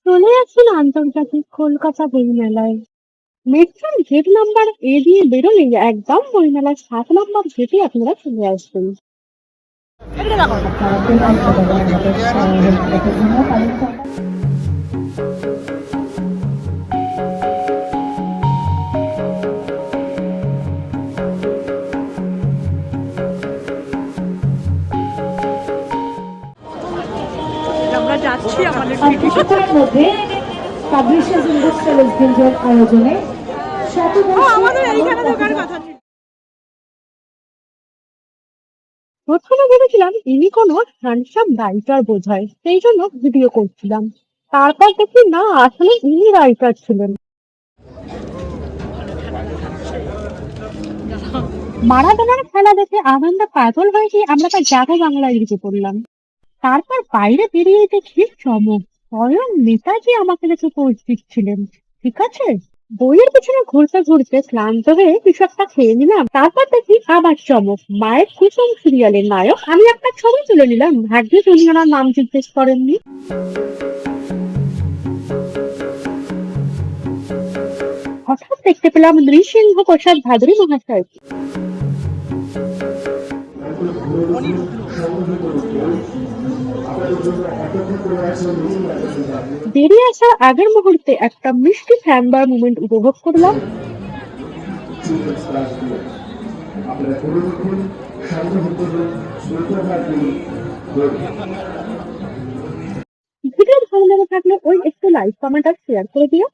চলে আসছিল আন্তর্জাতিক কলকাতা বইমেলায়। মেট্রোর গেট নাম্বার এ দিয়ে বেরোলেই একদম বইমেলার 7 নম্বর গেটে আপনারা চলে আসবেন। আপনারা কোন অঞ্চলে আমাদের হেল্পটাকে জন্য তাদের আমরা যাচ্ছি আমাদের কিছুক্ষণের মধ্যে পাবলিশার্স ইন্ডাস্ট্রিয়াল গিল্ডের আয়োজনে আমাদের এইখানে ঢোকার কথা ছিল। প্রথমে ভেবেছিলাম ইনি কোনো হ্যান্ডসাম রাইটার বোধহয়, সেই জন্য ভিডিও করছিলাম। তারপর দেখি না, আসলে ইনি রাইটার ছিলেন। মারাদোনার খেলা দেখে আনন্দে পাগল হয়ে গিয়ে আমরা তার জাগো বাংলায় লিখে পড়লাম। তারপর বাইরে বেরিয়ে দেখি চমক, স্বয়ং নেতাজি আমাকে দেখে পোজ দিচ্ছিলেন। ঠিক আছে, বইয়ের পিছনে ঘুরতে ঘুরতে ক্লান্ত হয়ে কিছু একটা খেয়ে নিলাম। তারপর দেখি আবার চমক, মায়ের কুসুম সিরিয়ালের নায়ক। আমি একটা ছবি তুলে নিলাম, ভাগ্যে উনি ওনার নাম জিজ্ঞেস করেননি। হঠাৎ দেখতে পেলাম নৃসিংহ প্রসাদ ভাদুরী মহাশয়কে। বেরিয়ে আসার আগের মুহূর্তে একটা মিষ্টি ফ্যানবার মুভমেন্ট উপভোগ করলাম। ভিডিও ভালো লেগে থাকলে ওই একটু লাইক কমেন্ট আর শেয়ার করে দিও।